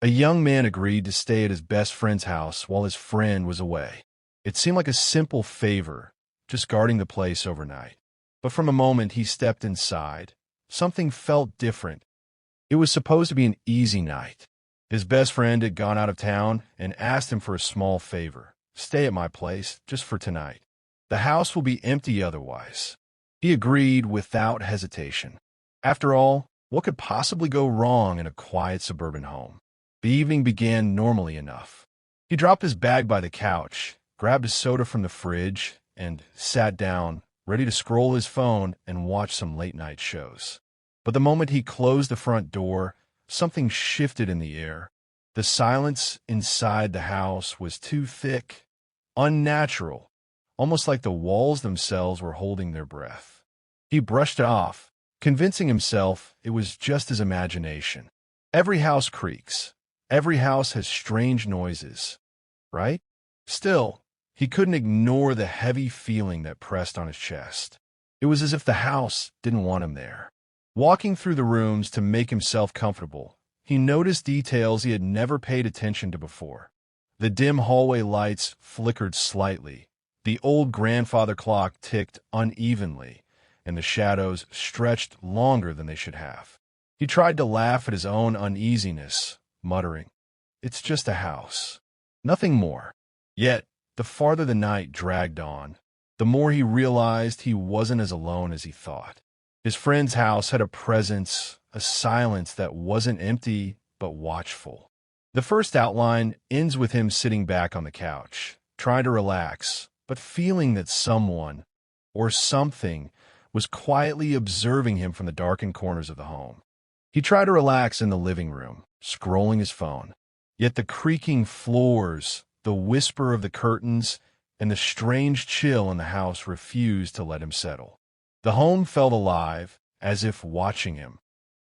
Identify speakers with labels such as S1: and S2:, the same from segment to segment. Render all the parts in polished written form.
S1: A young man agreed to stay at his best friend's house while his friend was away. It seemed like a simple favor, just guarding the place overnight. But from the moment he stepped inside, something felt different. It was supposed to be an easy night. His best friend had gone out of town and asked him for a small favor. Stay at my place, just for tonight. The house will be empty otherwise. He agreed without hesitation. After all, what could possibly go wrong in a quiet suburban home? The evening began normally enough. He dropped his bag by the couch, grabbed a soda from the fridge, and sat down, ready to scroll his phone and watch some late-night shows. But the moment he closed the front door, something shifted in the air. The silence inside the house was too thick, unnatural, almost like the walls themselves were holding their breath. He brushed it off, convincing himself it was just his imagination. Every house creaks. Every house has strange noises, right? Still, he couldn't ignore the heavy feeling that pressed on his chest. It was as if the house didn't want him there. Walking through the rooms to make himself comfortable, he noticed details he had never paid attention to before. The dim hallway lights flickered slightly, the old grandfather clock ticked unevenly, and the shadows stretched longer than they should have. He tried to laugh at his own uneasiness, muttering, "It's just a house. Nothing more." Yet, the farther the night dragged on, the more he realized he wasn't as alone as he thought. His friend's house had a presence, a silence that wasn't empty but watchful. The first outline ends with him sitting back on the couch, trying to relax, but feeling that someone, or something, was quietly observing him from the darkened corners of the home. He tried to relax in the living room, scrolling his phone. Yet the creaking floors, the whisper of the curtains, and the strange chill in the house refused to let him settle. The home felt alive, as if watching him.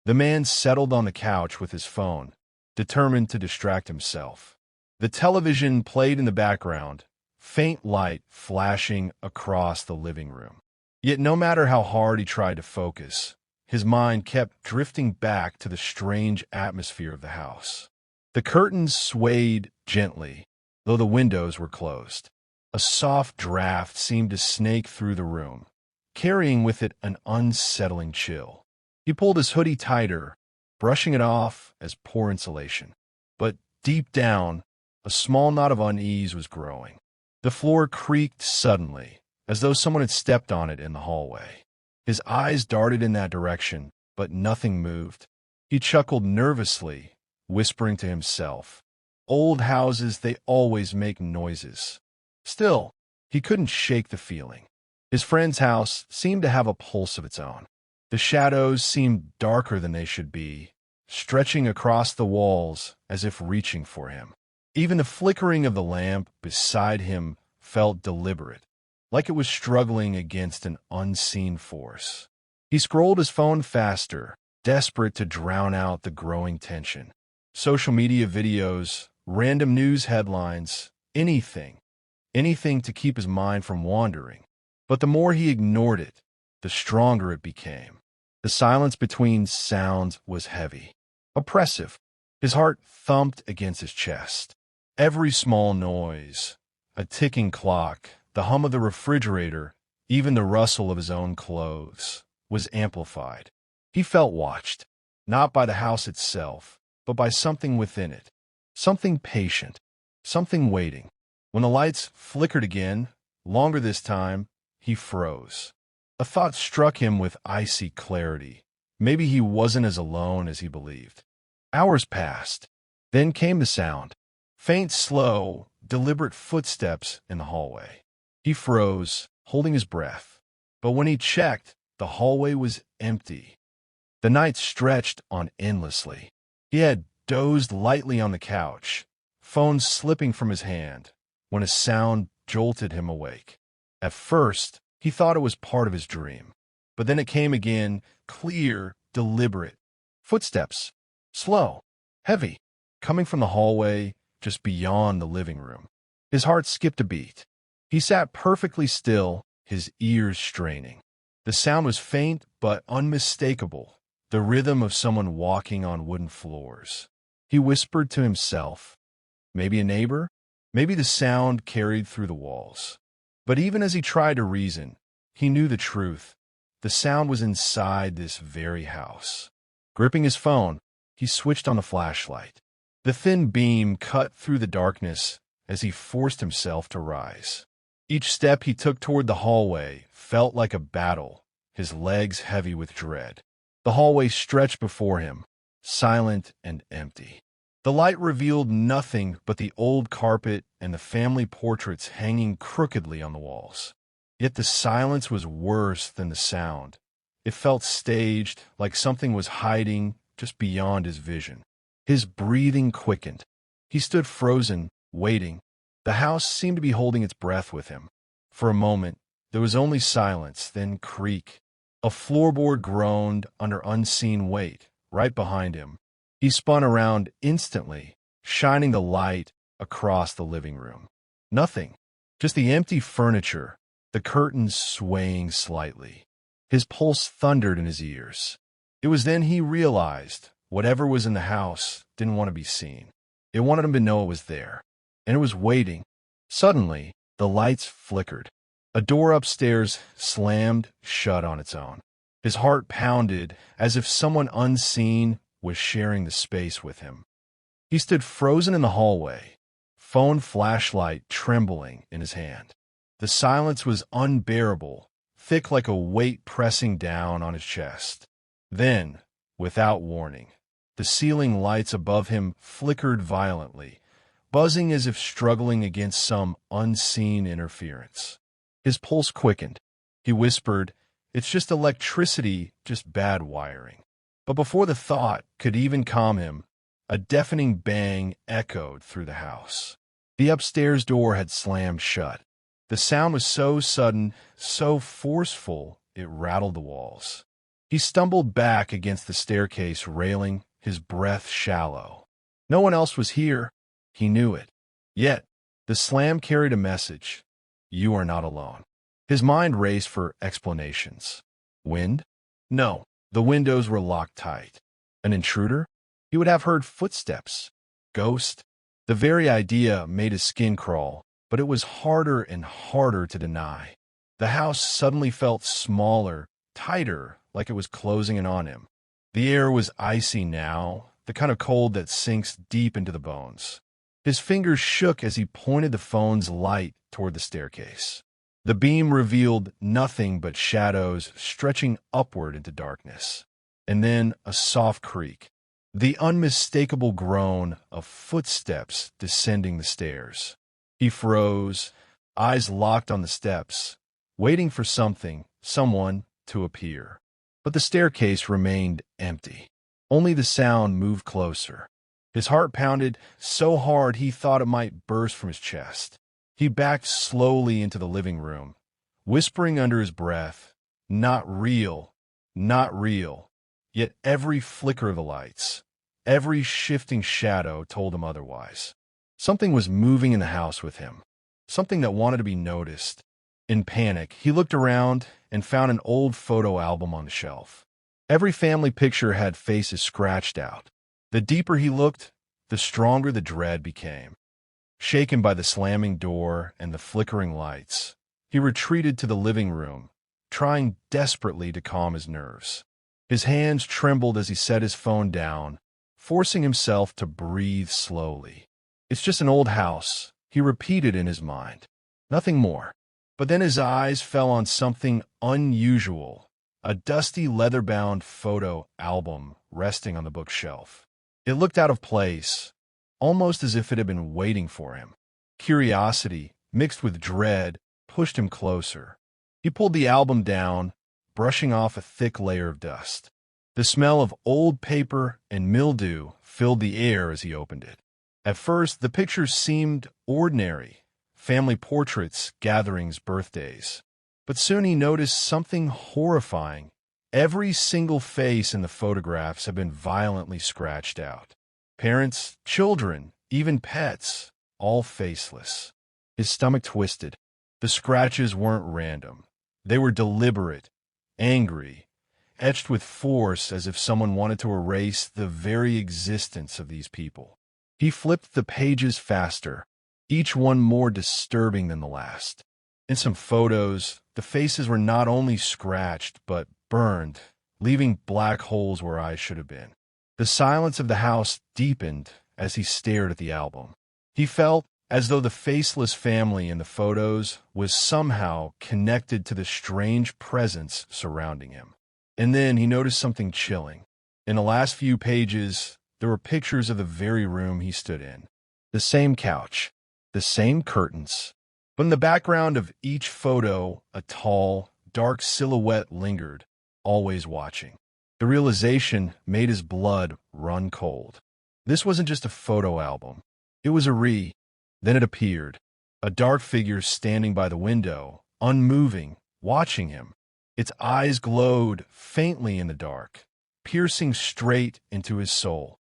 S1: The man settled on the couch with his phone, determined to distract himself. The television played in the background, faint light flashing across the living room. Yet no matter how hard he tried to focus, his mind kept drifting back to the strange atmosphere of the house. The curtains swayed gently, though the windows were closed. A soft draft seemed to snake through the room, carrying with it an unsettling chill. He pulled his hoodie tighter, brushing it off as poor insulation. But deep down, a small knot of unease was growing. The floor creaked suddenly, as though someone had stepped on it in the hallway. His eyes darted in that direction, but nothing moved. He chuckled nervously, whispering to himself, "Old houses, they always make noises." Still, he couldn't shake the feeling. His friend's house seemed to have a pulse of its own. The shadows seemed darker than they should be, stretching across the walls as if reaching for him. Even the flickering of the lamp beside him felt deliberate, like it was struggling against an unseen force. He scrolled his phone faster, desperate to drown out the growing tension. Social media videos, random news headlines, anything to keep his mind from wandering. But the more he ignored it, the stronger it became. The silence between sounds was heavy, oppressive. His heart thumped against his chest. Every small noise, a ticking clock, the hum of the refrigerator, even the rustle of his own clothes, was amplified. He felt watched, not by the house itself, but by something within it, something patient, something waiting. When the lights flickered again, longer this time, he froze. A thought struck him with icy clarity. Maybe he wasn't as alone as he believed. Hours passed. Then came the sound. Faint, slow, deliberate footsteps in the hallway. He froze, holding his breath. But when he checked, the hallway was empty. The night stretched on endlessly. He had dozed lightly on the couch, phone slipping from his hand, when a sound jolted him awake. At first, he thought it was part of his dream. But then it came again, clear, deliberate. Footsteps, slow, heavy, coming from the hallway just beyond the living room. His heart skipped a beat. He sat perfectly still, his ears straining. The sound was faint but unmistakable, the rhythm of someone walking on wooden floors. He whispered to himself. Maybe a neighbor? Maybe the sound carried through the walls. But even as he tried to reason, he knew the truth. The sound was inside this very house. Gripping his phone, he switched on the flashlight. The thin beam cut through the darkness as he forced himself to rise. Each step he took toward the hallway felt like a battle, his legs heavy with dread. The hallway stretched before him, silent and empty. The light revealed nothing but the old carpet and the family portraits hanging crookedly on the walls. Yet the silence was worse than the sound. It felt staged, like something was hiding just beyond his vision. His breathing quickened. He stood frozen, waiting. The house seemed to be holding its breath with him. For a moment, there was only silence, then creak. A floorboard groaned under unseen weight, right behind him. He spun around instantly, shining the light across the living room. Nothing, just the empty furniture, the curtains swaying slightly. His pulse thundered in his ears. It was then he realized whatever was in the house didn't want to be seen. It wanted him to know it was there, and it was waiting. Suddenly, the lights flickered. A door upstairs slammed shut on its own. His heart pounded as if someone unseen was sharing the space with him. He stood frozen in the hallway, phone flashlight trembling in his hand. The silence was unbearable, thick like a weight pressing down on his chest. Then, without warning, the ceiling lights above him flickered violently, buzzing as if struggling against some unseen interference. His pulse quickened. He whispered, "It's just electricity, just bad wiring." But before the thought could even calm him, a deafening bang echoed through the house. The upstairs door had slammed shut. The sound was so sudden, so forceful, it rattled the walls. He stumbled back against the staircase railing, his breath shallow. No one else was here. He knew it. Yet, the slam carried a message. You are not alone. His mind raced for explanations. Wind? No. The windows were locked tight. An intruder? He would have heard footsteps. Ghost? The very idea made his skin crawl, but it was harder and harder to deny. The house suddenly felt smaller, tighter, like it was closing in on him. The air was icy now, the kind of cold that sinks deep into the bones. His fingers shook as he pointed the phone's light toward the staircase. The beam revealed nothing but shadows stretching upward into darkness. And then a soft creak, the unmistakable groan of footsteps descending the stairs. He froze, eyes locked on the steps, waiting for something, someone, to appear. But the staircase remained empty. Only the sound moved closer. His heart pounded so hard he thought it might burst from his chest. He backed slowly into the living room, whispering under his breath, "Not real, not real." Yet every flicker of the lights, every shifting shadow told him otherwise. Something was moving in the house with him, something that wanted to be noticed. In panic, he looked around and found an old photo album on the shelf. Every family picture had faces scratched out. The deeper he looked, the stronger the dread became. Shaken by the slamming door and the flickering lights, he retreated to the living room, trying desperately to calm his nerves. His hands trembled as he set his phone down, forcing himself to breathe slowly. "It's just an old house," he repeated in his mind. Nothing more. But then his eyes fell on something unusual, a dusty leather-bound photo album resting on the bookshelf. It looked out of place, almost as if it had been waiting for him. Curiosity, mixed with dread, pushed him closer. He pulled the album down, brushing off a thick layer of dust. The smell of old paper and mildew filled the air as he opened it. At first, the pictures seemed ordinary, family portraits, gatherings, birthdays. But soon he noticed something horrifying. Every single face in the photographs had been violently scratched out. Parents, children, even pets, all faceless. His stomach twisted. The scratches weren't random. They were deliberate, angry, etched with force as if someone wanted to erase the very existence of these people. He flipped the pages faster, each one more disturbing than the last. In some photos, the faces were not only scratched, but burned, leaving black holes where eyes should have been. The silence of the house deepened as he stared at the album. He felt as though the faceless family in the photos was somehow connected to the strange presence surrounding him. And then he noticed something chilling. In the last few pages, there were pictures of the very room he stood in. The same couch, the same curtains. But in the background of each photo, a tall, dark silhouette lingered, always watching. The realization made his blood run cold. This wasn't just a photo album. It was a Then it appeared, a dark figure standing by the window, unmoving, watching him. Its eyes glowed faintly in the dark, piercing straight into his soul.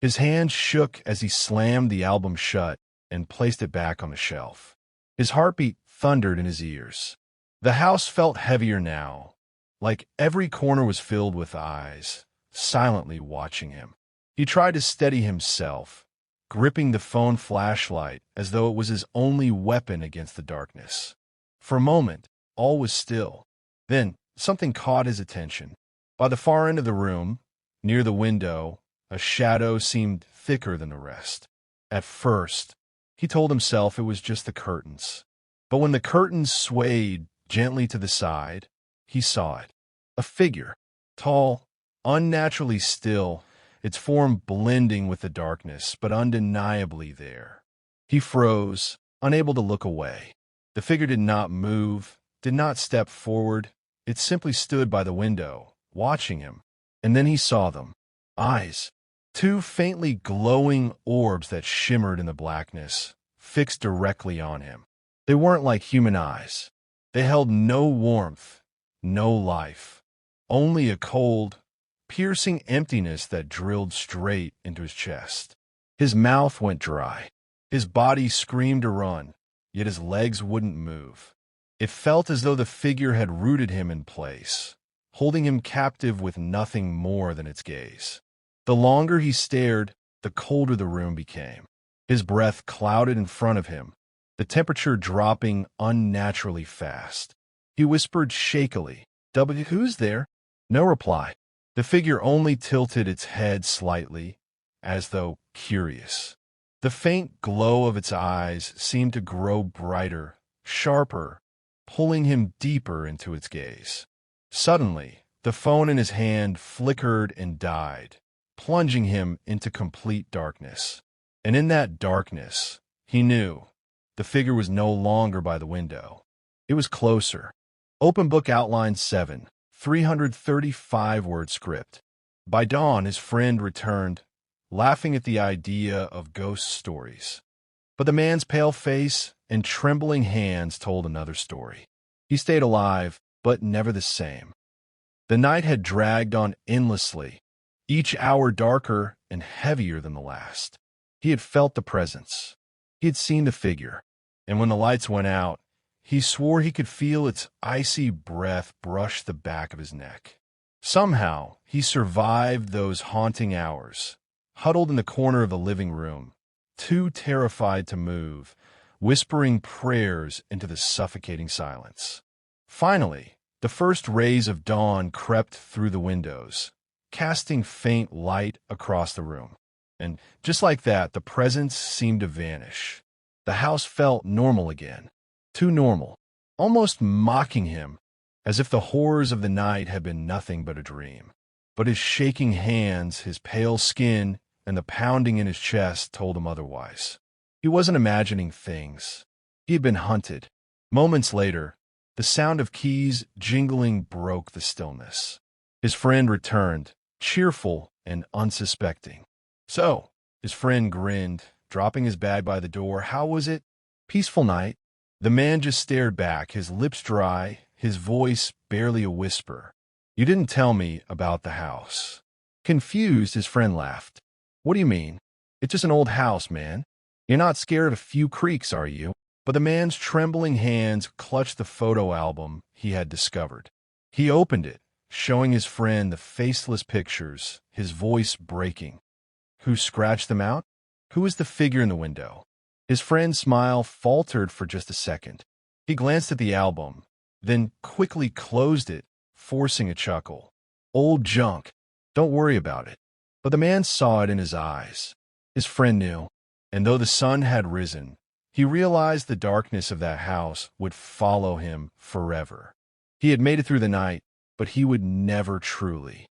S1: His hand shook as he slammed the album shut and placed it back on the shelf. His heartbeat thundered in his ears. The house felt heavier now, like every corner was filled with eyes, silently watching him. He tried to steady himself, gripping the phone flashlight as though it was his only weapon against the darkness. For a moment, all was still. Then, something caught his attention. By the far end of the room, near the window, a shadow seemed thicker than the rest. At first, he told himself it was just the curtains. But when the curtains swayed gently to the side, he saw it. A figure, tall, unnaturally still, its form blending with the darkness, but undeniably there. He froze, unable to look away. The figure did not move, did not step forward. It simply stood by the window, watching him. And then he saw them. Eyes. Two faintly glowing orbs that shimmered in the blackness, fixed directly on him. They weren't like human eyes. They held no warmth, no life. Only a cold, piercing emptiness that drilled straight into his chest. His mouth went dry. His body screamed to run, yet his legs wouldn't move. It felt as though the figure had rooted him in place, holding him captive with nothing more than its gaze. The longer he stared, the colder the room became. His breath clouded in front of him, the temperature dropping unnaturally fast. He whispered shakily, "Who's there?" No reply. The figure only tilted its head slightly, as though curious. The faint glow of its eyes seemed to grow brighter, sharper, pulling him deeper into its gaze. Suddenly, the phone in his hand flickered and died, plunging him into complete darkness. And in that darkness, he knew the figure was no longer by the window. It was closer. Open book outline 7, 335-word script. By dawn, his friend returned, laughing at the idea of ghost stories. But the man's pale face and trembling hands told another story. He stayed alive, but never the same. The night had dragged on endlessly, each hour darker and heavier than the last. He had felt the presence. He had seen the figure, and when the lights went out, he swore he could feel its icy breath brush the back of his neck. Somehow, he survived those haunting hours, huddled in the corner of the living room, too terrified to move, whispering prayers into the suffocating silence. Finally, the first rays of dawn crept through the windows, casting faint light across the room. And just like that, the presence seemed to vanish. The house felt normal again. Too normal, almost mocking him, as if the horrors of the night had been nothing but a dream. But his shaking hands, his pale skin, and the pounding in his chest told him otherwise. He wasn't imagining things. He had been hunted. Moments later, the sound of keys jingling broke the stillness. His friend returned, cheerful and unsuspecting. "So," his friend grinned, dropping his bag by the door, "how was it?" "Peaceful night." The man just stared back, his lips dry, his voice barely a whisper. "You didn't tell me about the house." Confused, his friend laughed. "What do you mean? It's just an old house, man. You're not scared of a few creaks, are you?" But the man's trembling hands clutched the photo album he had discovered. He opened it, showing his friend the faceless pictures, his voice breaking. Who scratched them out? Who was the figure in the window? His friend's smile faltered for just a second. He glanced at the album, then quickly closed it, forcing a chuckle. Old junk. Don't worry about it. But the man saw it in his eyes. His friend knew, and though the sun had risen, he realized the darkness of that house would follow him forever. He had made it through the night, but he would never truly